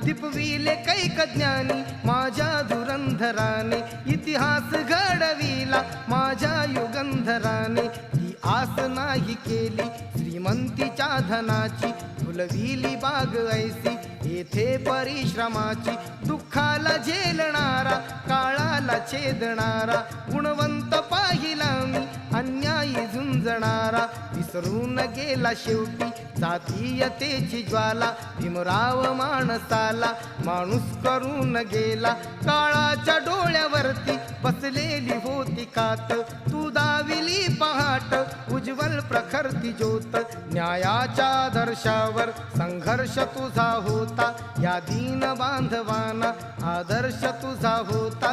दिपविले कैक ज्ञानी माझ्या धुरंधराने, इतिहास घडविला माझ्या युगंधराने. ती आस नाही केली श्रीमंतीच्या धनाची, फुलविली बाग ऐसी येथे परिश्रमाची. दुःखाला झेलणारा काळाला छेदणारा, गुणवंत पाहिला मी अन्यायी झुंजणारा. विसरून गेला शेवटी जातीयतेची ज्वाला, भीमराव माणसाला माणूस करून गेला. काळाच्या डोळ्यावरती बसलेली होती कात, तू दाविली पहाट उज्ज्वल प्रखरती ज्योत. न्यायाच्या आदर्शावर संघर्ष तुझा होता, या दीन बांधवांना आदर्श तुझा होता.